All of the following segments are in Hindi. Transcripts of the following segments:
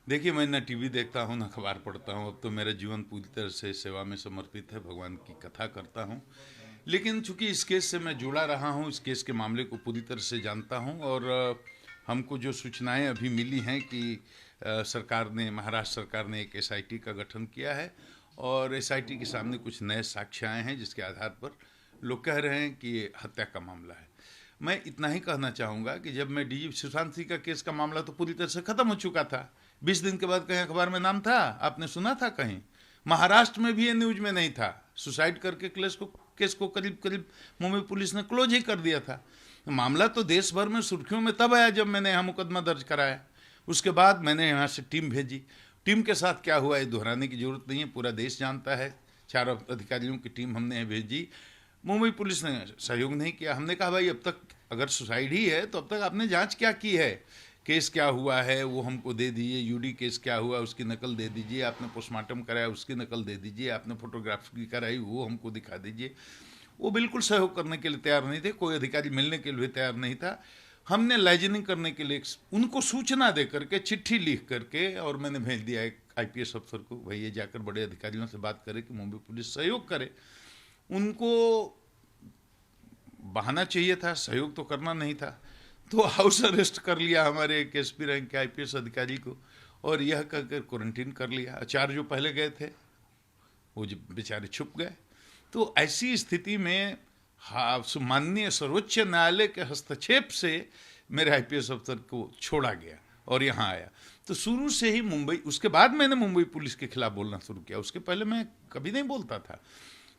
देखिए, मैं ना टीवी देखता हूँ, ना अखबार पढ़ता हूँ। अब तो मेरा जीवन पूरी तरह से सेवा में समर्पित है, भगवान की कथा करता हूँ। लेकिन चूंकि इस केस से मैं जुड़ा रहा हूँ, इस केस के मामले को पूरी तरह से जानता हूँ, और हमको जो सूचनाएं अभी मिली हैं कि सरकार ने, महाराष्ट्र सरकार ने एक एसआईटी का गठन किया है, और एसआईटी के सामने कुछ नए साक्ष्य आए हैं जिसके आधार पर लोग कह रहे हैं कि ये हत्या का मामला है। मैं इतना ही कहना चाहूँगा कि जब मैं डीजी सुशांत सिंह का केस का मामला तो पूरी तरह से खत्म हो चुका था, 20 दिन के बाद कहीं अखबार में नाम था, आपने सुना था कहीं? महाराष्ट्र में भी ये न्यूज में नहीं था। सुसाइड करके केस को करीब करीब मुंबई पुलिस ने क्लोज ही कर दिया था। मामला तो देश भर में सुर्खियों में तब आया जब मैंने यहाँ मुकदमा दर्ज कराया। उसके बाद मैंने यहाँ से टीम भेजी। टीम के साथ क्या हुआ ये दोहराने की जरूरत नहीं है, पूरा देश जानता है। 4 अधिकारियों की टीम हमने भेजी। मुंबई पुलिस ने सहयोग नहीं किया। हमने कहा भाई, अब तक अगर सुसाइड ही है तो अब तक आपने जांच क्या की है? केस क्या हुआ है वो हमको दे दीजिए, यूडी केस क्या हुआ उसकी नकल दे दीजिए, आपने पोस्टमार्टम कराया उसकी नकल दे दीजिए, आपने फोटोग्राफी कराई वो हमको दिखा दीजिए। वो बिल्कुल सहयोग करने के लिए तैयार नहीं थे, कोई अधिकारी मिलने के लिए तैयार नहीं था। हमने लाइजनिंग करने के लिए उनको सूचना दे करके, चिट्ठी लिख करके, और मैंने भेज दिया एक आईपीएस अफसर को, भाई ये जाकर बड़े अधिकारियों से बात करे कि मुंबई पुलिस सहयोग करे। उनको बहाना चाहिए था, सहयोग तो करना नहीं था। तो हाउस अरेस्ट कर लिया हमारे एक एसपी रैंक के आईपीएस अधिकारी को, और यह कहकर क्वारंटीन कर लिया। 4 जो पहले गए थे वो जो बेचारे छुप गए। तो ऐसी स्थिति में माननीय सर्वोच्च न्यायालय के हस्तक्षेप से मेरे आईपीएस अफसर को छोड़ा गया और यहाँ आया। तो शुरू से ही मुंबई, उसके बाद मैंने मुंबई पुलिस के खिलाफ बोलना शुरू किया, उसके पहले मैं कभी नहीं बोलता था।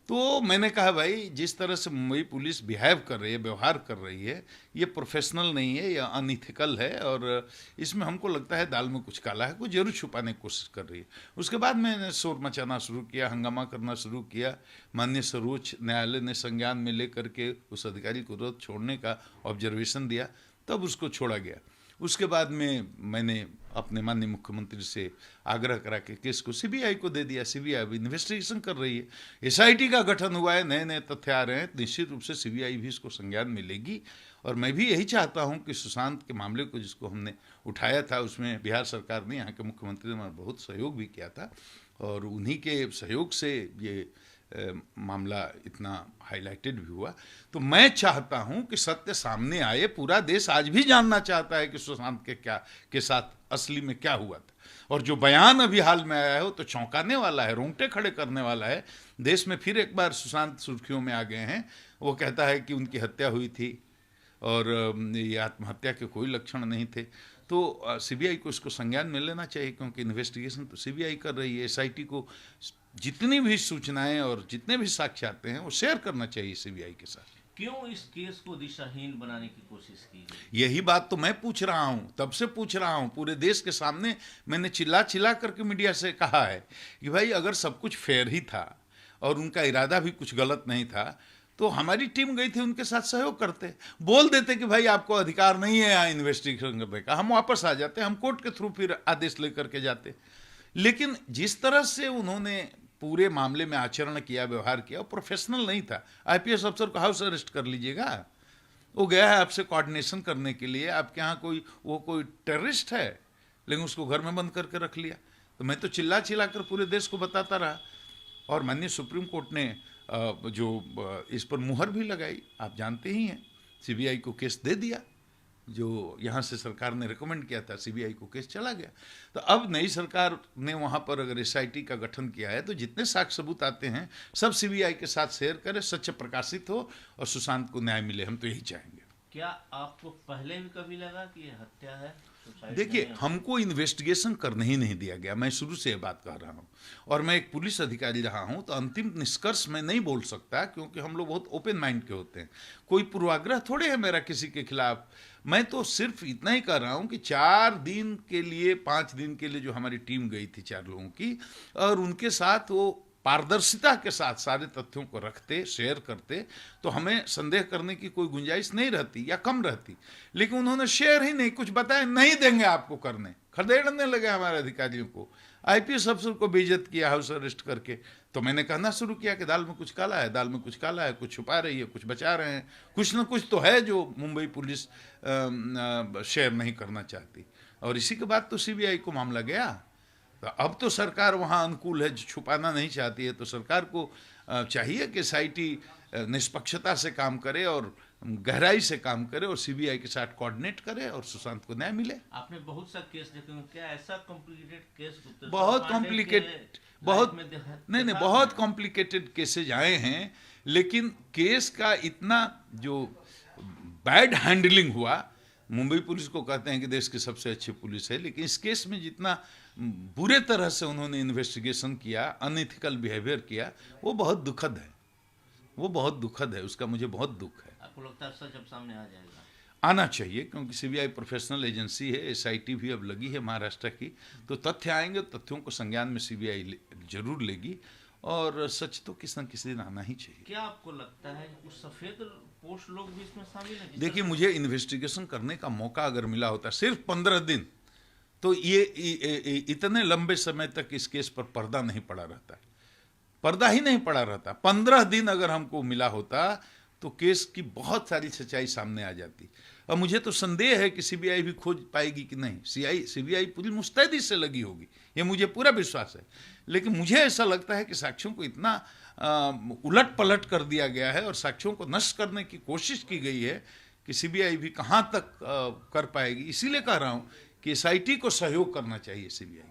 तो मैंने कहा भाई, जिस तरह से मुंबई पुलिस बिहेव कर रही है, व्यवहार कर रही है, ये प्रोफेशनल नहीं है, ये अनइथिकल है, और इसमें हमको लगता है दाल में कुछ काला है, कुछ जरूर छुपाने की कोशिश कर रही है। उसके बाद मैंने शोर मचाना शुरू किया, हंगामा करना शुरू किया। माननीय सर्वोच्च न्यायालय ने संज्ञान में लेकर के उस अधिकारी को तुरंत छोड़ने का ऑब्जर्वेशन दिया, तब उसको छोड़ा गया। उसके बाद में मैंने अपने माननीय मुख्यमंत्री से आग्रह करा के केस को सीबीआई को दे दिया। सीबीआई अभी इन्वेस्टिगेशन कर रही है। एसआईटी का गठन हुआ है, नए नए तथ्य आ रहे हैं, निश्चित रूप से सीबीआई भी इसको संज्ञान में लेगी। और मैं भी यही चाहता हूं कि सुशांत के मामले को, जिसको हमने उठाया था, उसमें बिहार सरकार ने, यहाँ के मुख्यमंत्री ने बहुत सहयोग भी किया था, और उन्हीं के सहयोग से ये मामला इतना हाईलाइटेड भी हुआ। तो मैं चाहता हूं कि सत्य सामने आए। पूरा देश आज भी जानना चाहता है कि सुशांत के साथ असली में क्या हुआ था। और जो बयान अभी हाल में आया है वो तो चौंकाने वाला है, रोंगटे खड़े करने वाला है। देश में फिर एक बार सुशांत सुर्खियों में आ गए हैं। वो कहता है कि उनकी हत्या हुई थी और ये आत्महत्या के कोई लक्षण नहीं थे। तो सीबीआई को इसको संज्ञान में लेना चाहिए, क्योंकि इन्वेस्टिगेशन तो सीबीआई कर रही है। एसआईटी को जितनी भी सूचनाएं और जितने भी साक्ष्य आते हैं वो शेयर करना चाहिए सीबीआई के साथ। क्यों इस केस को दिशाहीन बनाने की कोशिश की गई? यही बात तो मैं पूछ रहा हूं, तब से पूछ रहा हूं। पूरे देश के सामने मैंने चिल्ला चिल्ला करके मीडिया से कहा है कि भाई, अगर सब कुछ फेयर ही था और उनका इरादा भी कुछ गलत नहीं था, तो हमारी टीम गई थी, उनके साथ सहयोग करते, बोल देते कि भाई आपको अधिकार नहीं है यहाँ इन्वेस्टिगेशन करने का, हम वापस आ जाते, हम कोर्ट के थ्रू फिर आदेश लेकर के जाते। लेकिन जिस तरह से उन्होंने पूरे मामले में आचरण किया, व्यवहार किया, वो प्रोफेशनल नहीं था। आईपीएस अफसर को हाउस अरेस्ट कर लीजिएगा, वो गया है आपसे कोऑर्डिनेशन करने के लिए, आपके यहाँ कोई टेररिस्ट है, लेकिन उसको घर में बंद करके रख लिया। तो मैं तो चिल्ला चिल्ला कर पूरे देश को बताता रहा। और माननीय सुप्रीम कोर्ट ने इस पर मुहर भी लगाई, आप जानते ही हैं। सीबीआई को केस दे दिया, जो यहाँ से सरकार ने रिकमेंड किया था, सीबीआई को केस चला गया। तो अब नई सरकार ने वहाँ पर अगर एसआईटी का गठन किया है तो जितने साक्ष्य सबूत आते हैं सब सीबीआई के साथ शेयर करें, सच्च प्रकाशित हो और सुशांत को न्याय मिले। हम तो यही चाहेंगे। क्या आपको पहले भी कभी लगा कि ये हत्या है, सुसाइड देखिए, नहीं है? हमको इन्वेस्टिगेशन करने ही नहीं दिया गया। मैं शुरू से ये बात कह रहा हूँ, और मैं एक पुलिस अधिकारी रहा हूँ, तो अंतिम निष्कर्ष मैं नहीं बोल सकता, क्योंकि हम लोग बहुत ओपन माइंड के होते हैं। कोई पूर्वाग्रह थोड़े है मेरा किसी के खिलाफ। मैं तो सिर्फ इतना ही कह रहा हूँ कि 4 दिन के लिए, 5 दिन के लिए जो हमारी टीम गई थी 4 लोगों की, और उनके साथ वो पारदर्शिता के साथ सारे तथ्यों को रखते, शेयर करते, तो हमें संदेह करने की कोई गुंजाइश नहीं रहती या कम रहती। लेकिन उन्होंने शेयर ही नहीं, कुछ बताया नहीं देंगे आपको करने, खदेड़ने लगे हमारे अधिकारियों को। आईपीएस अफसर को बेइज्जत किया हाउस अरेस्ट करके। तो मैंने कहना शुरू किया कि दाल में कुछ काला है, दाल में कुछ काला है, कुछ छुपा रही है, कुछ बचा रहे हैं, कुछ ना कुछ तो है जो मुंबई पुलिस शेयर नहीं करना चाहती। और इसी के बाद तो सीबीआई को मामला गया। तो अब तो सरकार वहाँ अनुकूल है, छुपाना नहीं चाहती है। तो सरकार को चाहिए कि एसआईटी निष्पक्षता से काम करे और गहराई से काम करे और सीबीआई के साथ कोऑर्डिनेट करे और सुशांत को न्याय मिले। आपने बहुत सा केस देखे होंगे, क्या ऐसा कॉम्प्लिकेटेड केस बहुत कॉम्प्लिकेटेड, बहुत नहीं, बहुत कॉम्प्लिकेटेड केसेज आए हैं, लेकिन केस का इतना जो बैड हैंडलिंग हुआ, मुंबई पुलिस को कहते हैं कि देश की सबसे अच्छी पुलिस है, लेकिन इस केस में जितना बुरे तरह से उन्होंने इन्वेस्टिगेशन किया, अनएथिकल बिहेवियर किया, वो बहुत दुखद है, वो बहुत दुखद है। उसका मुझे बहुत दुख है। आपको लगता है सच अब सामने आ जाएगा? आना चाहिए, क्योंकि सीबीआई प्रोफेशनल एजेंसी है, एसआईटी भी अब लगी है महाराष्ट्र की, तो तथ्य आएंगे, तथ्यों को संज्ञान में सीबीआई जरूर लेगी और सच तो किसी न किसी दिन आना ही चाहिए। क्या आपको लगता है कुछ सफेद पोस्ट लोग भी इसमें शामिल हैं? देखिए, मुझे इन्वेस्टिगेशन करने का मौका अगर मिला होता सिर्फ 15 दिन, तो ये इतने लंबे समय तक इस केस पर पर्दा नहीं पड़ा रहता, पर्दा ही नहीं पड़ा रहता। 15 दिन अगर हमको मिला होता तो केस की बहुत सारी सच्चाई सामने आ जाती। और मुझे तो संदेह है कि सीबीआई भी खोज पाएगी कि नहीं। सीबीआई पूरी मुस्तैदी से लगी होगी, ये मुझे पूरा विश्वास है। लेकिन मुझे ऐसा लगता है कि साक्ष्यों को इतना उलट पलट कर दिया गया है और साक्ष्यों को नष्ट करने की कोशिश की गई है कि सीबीआई भी कहाँ तक कर पाएगी। इसीलिए कह रहा हूँ कि एसआईटी को सहयोग करना चाहिए सीबीआई।